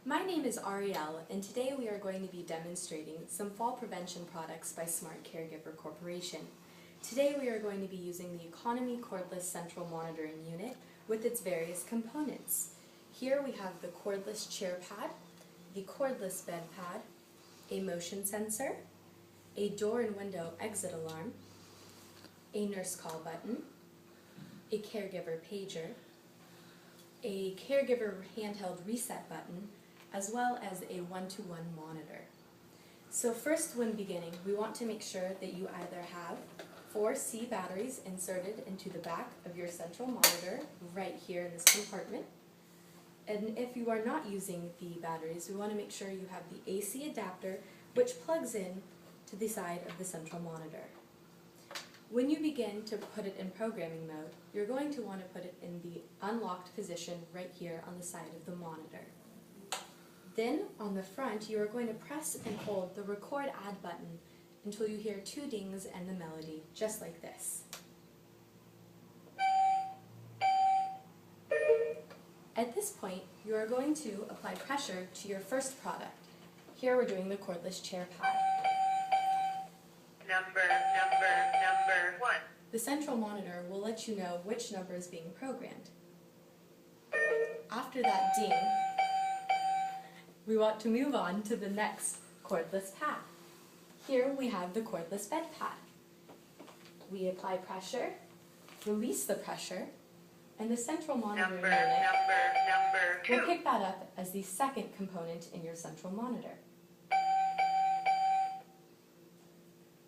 My name is Arielle, and today we are going to be demonstrating some fall prevention products by Smart Caregiver Corporation. Today we are going to be using the Economy Cordless Central Monitoring Unit with its various components. Here we have the cordless chair pad, the cordless bed pad, a motion sensor, a door and window exit alarm, a nurse call button, a caregiver pager, a caregiver handheld reset button, as well as a one-to-one monitor. So first, when beginning, we want to make sure that you either have 4 C batteries inserted into the back of your central monitor right here in this compartment. And if you are not using the batteries, we want to make sure you have the AC adapter, which plugs in to the side of the central monitor. When you begin to put it in programming mode, you're going to want to put it in the unlocked position right here on the side of the monitor. Then, on the front, you are going to press and hold the record add button until you hear 2 dings and the melody, just like this. At this point, you are going to apply pressure to your first product. Here we're doing the cordless chair pad. Number 1. The central monitor will let you know which number is being programmed. After that ding, we want to move on to the next cordless pad. Here we have the cordless bed pad. We apply pressure, release the pressure, and the central monitor unit will pick that up as the second component in your central monitor.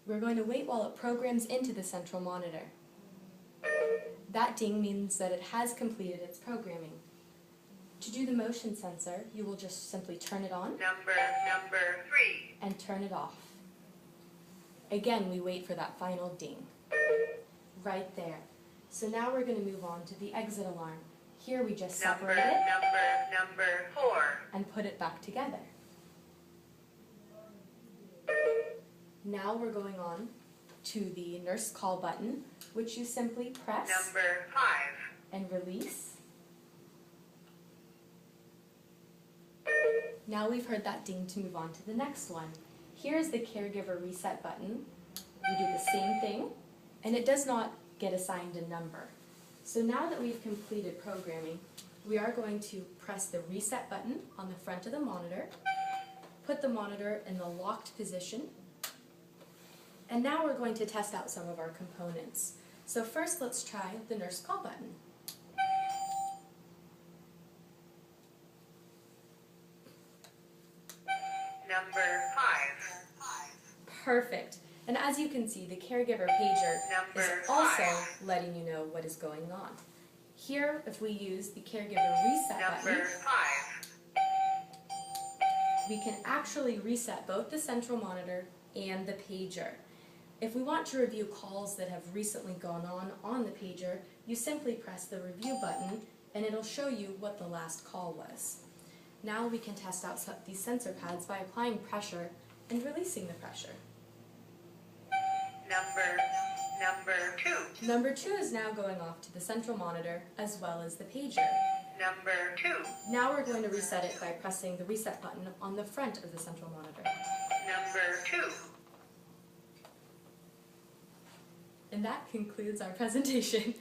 We're going to wait while it programs into the central monitor. That ding means that it has completed its programming. To do the motion sensor, you will just simply turn it on Number 3. and turn it off. Again, we wait for that final ding. Right there. So now we're going to move on to the exit alarm. Here we just separate it Number 4. and put it back together. Now we're going on to the nurse call button, which you simply press Number 5. and release. Now we've heard that ding to move on to the next one. Here's the caregiver reset button. We do the same thing, and it does not get assigned a number. So now that we've completed programming, we are going to press the reset button on the front of the monitor, put the monitor in the locked position, and now we're going to test out some of our components. So first, let's try the nurse call button. Number 5. Perfect. And as you can see, the caregiver pager is Number also 5. letting you know what is going on. Here, if we use the caregiver reset button, Number 5. we can actually reset both the central monitor and the pager. If we want to review calls that have recently gone on the pager, you simply press the review button and it'll show you what the last call was. Now we can test out these sensor pads by applying pressure and releasing the pressure. Number 2. Number 2 is now going off to the central monitor as well as the pager. Number 2. Now we're going to reset it by pressing the reset button on the front of the central monitor. Number 2. And that concludes our presentation.